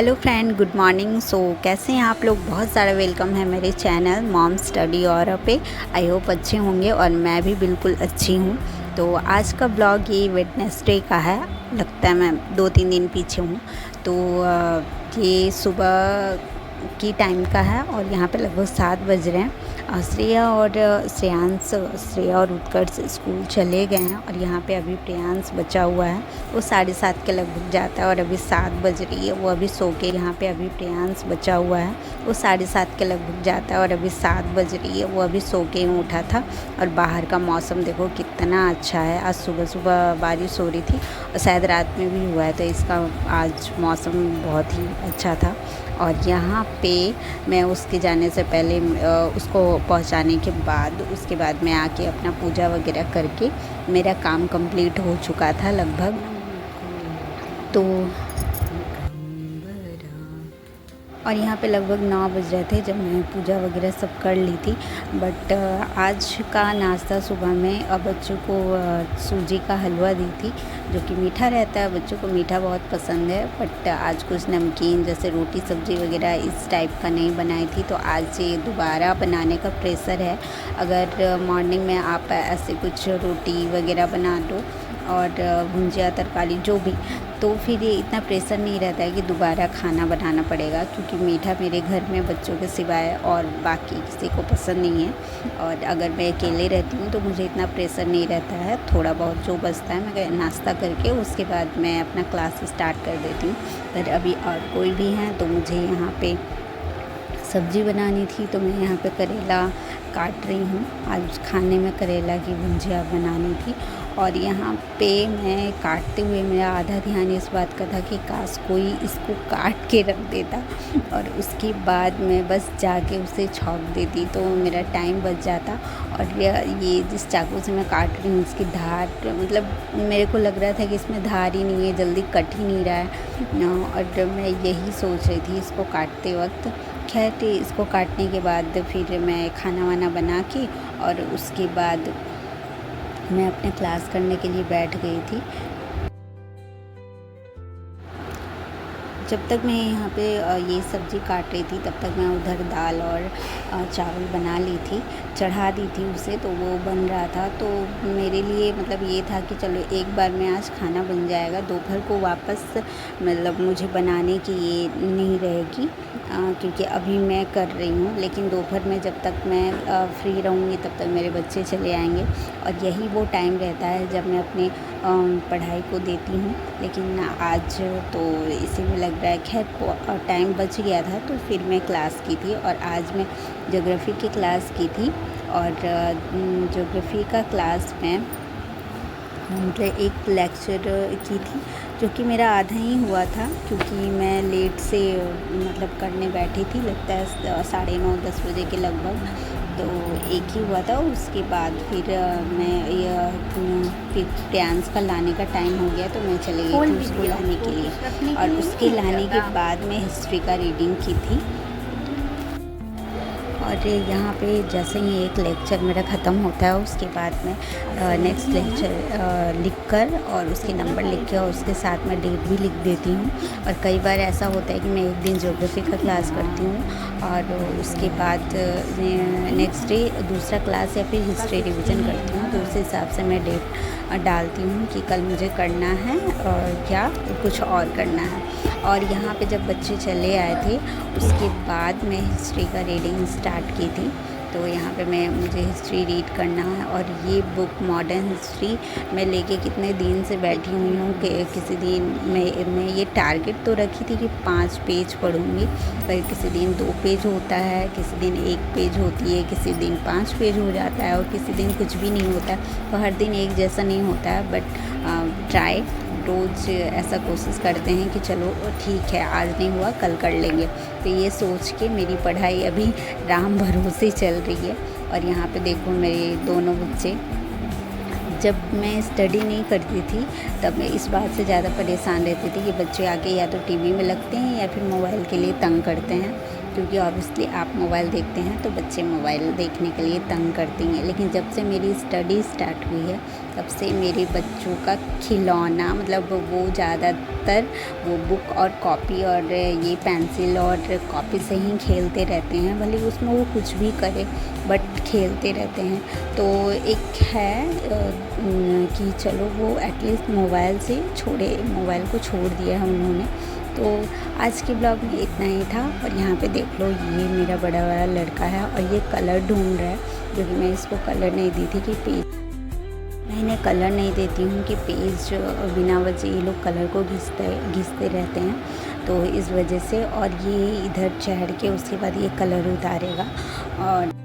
Hello friend, good morning. कैसे हैं आप लोग? बहुत सारा वेलकम है मेरे चैनल मॉम स्टडी और पे। आई होप अच्छे होंगे और मैं भी बिल्कुल अच्छी हूँ। तो आज का ब्लॉग ये वेडनेसडे का है। लगता है मैं 2-3 दिन पीछे हूँ। तो ये सुबह की टाइम का है और यहाँ पे लगभग 7 बज रहे हैं। श्रेया और उत्कर्ष स्कूल चले गए हैं और यहाँ पे अभी प्रियांश बचा हुआ है। वो 7:30 के लगभग जाता है और अभी 7 बज रही है। वो अभी सो के यहाँ पे अभी प्रियांश बचा हुआ है। वो 7:30 के लगभग जाता है और अभी 7 बज रही है। वो अभी सो के उठा था और बाहर का मौसम देखो कितना अच्छा है। आज सुबह सुबह बारिश हो रही थी और शायद रात में भी हुआ है, तो इसका आज मौसम बहुत ही अच्छा था। और यहाँ पे मैं उसके जाने से पहले उसको पहुँचाने के बाद उसके बाद मैं आके अपना पूजा वगैरह करके मेरा काम कंप्लीट हो चुका था लगभग। तो और यहाँ पे लगभग 9 बज रहे थे जब मैं पूजा वगैरह सब कर ली थी। बट आज का नाश्ता सुबह में बच्चों को सूजी का हलवा दी थी, जो कि मीठा रहता है। बच्चों को मीठा बहुत पसंद है। बट आज कुछ नमकीन जैसे रोटी सब्ज़ी वगैरह इस टाइप का नहीं बनाई थी, तो आज ये दोबारा बनाने का प्रेशर है। अगर मॉर्निंग में आप ऐसे कुछ रोटी वगैरह बना दो और भुंजिया तरकारी जो भी, तो फिर ये इतना प्रेशर नहीं रहता है कि दोबारा खाना बनाना पड़ेगा, क्योंकि मीठा मेरे घर में बच्चों के सिवाय और बाकी किसी को पसंद नहीं है। और अगर मैं अकेले रहती हूँ तो मुझे इतना प्रेशर नहीं रहता है। थोड़ा बहुत जो बचता है मैं नाश्ता करके उसके बाद मैं अपना क्लास स्टार्ट कर देती हूँ। पर अभी और कोई भी हैं तो मुझे यहाँ पे सब्ज़ी बनानी थी, तो मैं यहाँ पे करेला काट रही हूँ। आज खाने में करेला की भुंजिया बनानी थी। और यहाँ पे मैं काटते हुए मेरा आधा ध्यान इस बात का था कि काश कोई इसको काट के रख देता और उसके बाद मैं बस जाके उसे छौंक देती, तो मेरा टाइम बच जाता। और ये जिस चाकू से मैं काट रही हूँ उसकी धार, मतलब मेरे को लग रहा था कि इसमें धार ही नहीं है, जल्दी कट ही नहीं रहा है। और मैं यही सोच रही थी इसको काटते वक्त। खैर इसको काटने के बाद फिर मैं खाना वाना बना के और उसके बाद मैं अपने क्लास करने के लिए बैठ गई थी। जब तक मैं यहाँ पे ये सब्ज़ी काट रही थी तब तक मैं उधर दाल और चावल बना ली थी, चढ़ा दी थी उसे, तो वो बन रहा था। तो मेरे लिए मतलब ये था कि चलो एक बार में आज खाना बन जाएगा। दोपहर को वापस मतलब मुझे बनाने की ये नहीं रहेगी, क्योंकि अभी मैं कर रही हूँ। लेकिन दोपहर में जब तक मैं फ्री रहूँगी तब तक मेरे बच्चे चले आएंगे और यही वो टाइम रहता है जब मैं अपने पढ़ाई को देती हूँ। लेकिन आज तो इसी में लग रहा है। खैर टाइम बच गया था तो फिर मैं क्लास की थी और आज मैं ज्योग्राफ़ी की क्लास की थी। और ज्योग्राफ़ी का क्लास में मतलब एक लेक्चर की थी जो कि मेरा आधा ही हुआ था, क्योंकि मैं लेट से मतलब करने बैठी थी। लगता है 9:30-10 बजे के लगभग, तो एक ही हुआ था। उसके बाद फिर फिर प्रियांश का लाने का टाइम हो गया, तो मैं चली गई थी उसको लाने के लिए। और उसके लाने के बाद मैं हिस्ट्री का रीडिंग की थी। और यहाँ पे जैसे ही एक लेक्चर मेरा ख़त्म होता है उसके बाद मैं नेक्स्ट लेक्चर लिखकर और उसके नंबर लिख के और उसके साथ मैं डेट भी लिख देती हूँ। और कई बार ऐसा होता है कि मैं एक दिन ज्योग्राफी का क्लास करती हूँ और उसके बाद नेक्स्ट डे दूसरा क्लास या फिर हिस्ट्री रिवीजन करती हूँ। तो उस हिसाब से मैं डेट डालती हूँ कि कल मुझे करना है और क्या कुछ और करना है। और यहाँ पे जब बच्चे चले आए थे उसके बाद मैं हिस्ट्री का रीडिंग स्टार्ट की थी। तो यहाँ पे मुझे हिस्ट्री रीड करना है। और ये बुक मॉडर्न हिस्ट्री मैं लेके कितने दिन से बैठी हुई हूँ कि किसी दिन मैं ये टारगेट तो रखी थी कि 5 पेज पढ़ूँगी, पर किसी दिन 2 पेज होता है, किसी दिन 1 पेज होती है, किसी दिन 5 पेज हो जाता है और किसी दिन कुछ भी नहीं होता है। तो हर दिन एक जैसा नहीं होता है, बट ट्राई रोज़ ऐसा कोशिश करते हैं कि चलो ठीक है आज नहीं हुआ कल कर लेंगे। तो ये सोच के मेरी पढ़ाई अभी राम भरोसे चल रही है। और यहाँ पे देखो मेरे दोनों बच्चे, जब मैं स्टडी नहीं करती थी तब मैं इस बात से ज़्यादा परेशान रहती थी कि बच्चे आके या तो टीवी में लगते हैं या फिर मोबाइल के लिए तंग करते हैं। क्योंकि ऑब्वियसली आप मोबाइल देखते हैं तो बच्चे मोबाइल देखने के लिए तंग करते हैं। लेकिन जब से मेरी स्टडी स्टार्ट हुई है तब से मेरे बच्चों का खिलौना मतलब वो ज़्यादातर वो बुक और कॉपी और ये पेंसिल और कॉपी से ही खेलते रहते हैं। भले उसमें वो कुछ भी करे बट खेलते रहते हैं। तो एक है कि चलो वो एटलीस्ट मोबाइल से छोड़े, मोबाइल को छोड़ दिया है उन्होंने। तो आज के ब्लॉग में इतना ही था। और यहाँ पे देख लो, ये मेरा बड़ा वाला लड़का है और ये कलर ढूंढ रहा है, क्योंकि मैं इसको कलर नहीं दी थी कि पेज, मैं इन्हें कलर नहीं देती हूँ कि पेज बिना वजह ये लोग कलर को घिसते रहते हैं, तो इस वजह से। और ये इधर चढ़ के उसके बाद ये कलर उतारेगा। और